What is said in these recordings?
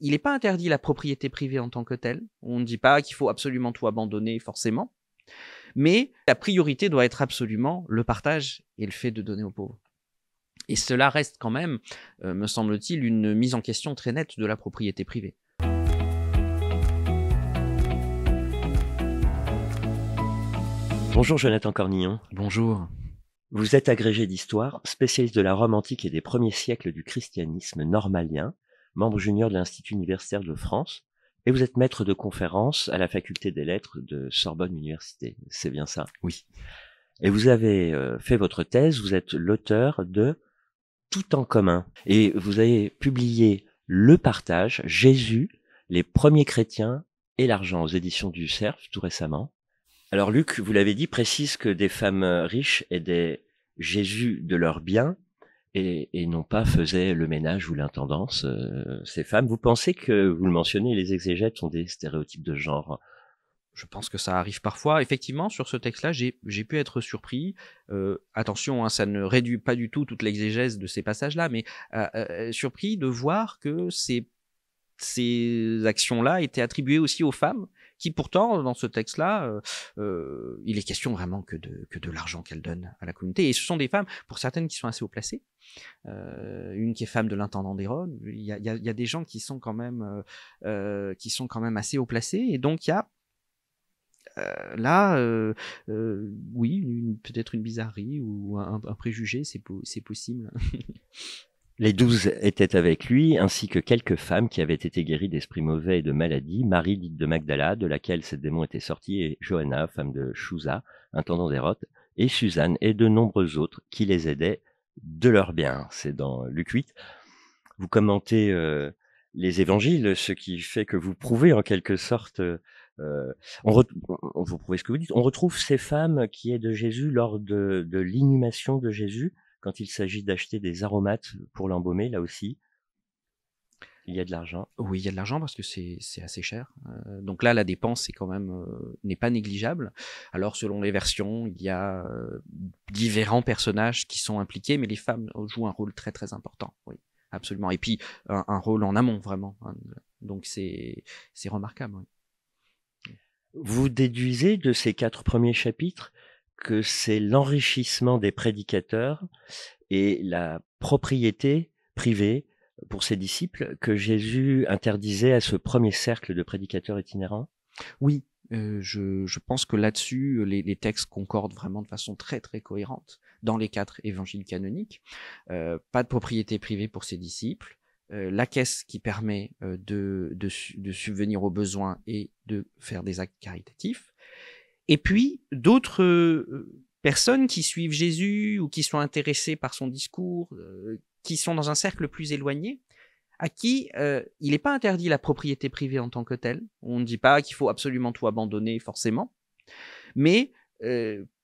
il n'est pas interdit la propriété privée en tant que telle. On ne dit pas qu'il faut absolument tout abandonner forcément. Mais la priorité doit être absolument le partage et le fait de donner aux pauvres. Et cela reste quand même, me semble-t-il, une mise en question très nette de la propriété privée. Bonjour Jonathan Cornillon. Bonjour. Vous êtes agrégé d'histoire, spécialiste de la Rome antique et des premiers siècles du christianisme normalien, membre junior de l'Institut universitaire de France, et vous êtes maître de conférences à la faculté des lettres de Sorbonne Université. C'est bien ça? Oui. Et vous avez fait votre thèse, vous êtes l'auteur de Tout en commun. Et vous avez publié Le partage, Jésus, les premiers chrétiens et l'argent aux éditions du Cerf tout récemment. Alors Luc, vous l'avez dit, précise que des femmes riches aidaient Jésus de leurs biens et non pas faisaient le ménage ou l'intendance. Ces femmes, vous pensez que, vous le mentionnez, les exégètes ont des stéréotypes de genre? Je pense que ça arrive parfois. Effectivement, sur ce texte-là, j'ai pu être surpris. Attention, hein, ça ne réduit pas du tout toute l'exégèse de ces passages-là, mais surpris de voir que ces actions-là étaient attribuées aussi aux femmes, qui pourtant, dans ce texte-là, il est question vraiment que de l'argent qu'elles donnent à la communauté. Et ce sont des femmes, pour certaines, qui sont assez haut placées. Une qui est femme de l'intendant d'Hérode. Il y a des gens qui sont quand même assez haut placés. Et donc, il y a oui, peut-être une bizarrerie ou un préjugé, c'est possible. Les 12 étaient avec lui, ainsi que quelques femmes qui avaient été guéries d'esprits mauvais et de maladies, Marie dite de Magdala, de laquelle ces démons étaient sortis, et Johanna, femme de Chouza, intendant d'Hérode, et Suzanne, et de nombreux autres qui les aidaient de leurs biens. C'est dans Luc 8. Vous commentez les évangiles, ce qui fait que vous prouvez en quelque sorte, vous prouvez ce que vous dites. On retrouve ces femmes qui aident Jésus lors de l'inhumation de Jésus, quand il s'agit d'acheter des aromates pour l'embaumer, là aussi, il y a de l'argent. Oui, il y a de l'argent parce que c'est assez cher. Donc là, la dépense c'est quand même n'est pas négligeable. Alors selon les versions, il y a différents personnages qui sont impliqués, mais les femmes jouent un rôle très très important. Oui, absolument. Et puis un rôle en amont vraiment. Hein. Donc c'est remarquable. Oui. Vous déduisez de ces 4 premiers chapitres que c'est l'enrichissement des prédicateurs et la propriété privée pour ses disciples que Jésus interdisait à ce premier cercle de prédicateurs itinérants? Oui, je pense que là-dessus, les textes concordent vraiment de façon très très cohérente dans les 4 évangiles canoniques. Pas de propriété privée pour ses disciples, la caisse qui permet de subvenir aux besoins et de faire des actes caritatifs. Et puis, d'autres personnes qui suivent Jésus ou qui sont intéressées par son discours, qui sont dans un cercle plus éloigné, à qui il n'est pas interdit la propriété privée en tant que telle. On ne dit pas qu'il faut absolument tout abandonner forcément, mais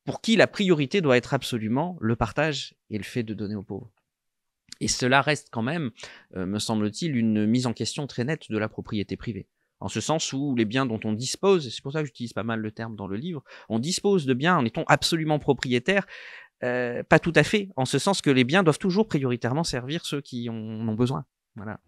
pour qui la priorité doit être absolument le partage et le fait de donner aux pauvres. Et cela reste quand même, me semble-t-il, une mise en question très nette de la propriété privée. En ce sens où les biens dont on dispose, et c'est pour ça que j'utilise pas mal le terme dans le livre, on dispose de biens en étant absolument propriétaire, pas tout à fait, en ce sens que les biens doivent toujours prioritairement servir ceux qui en ont besoin. Voilà.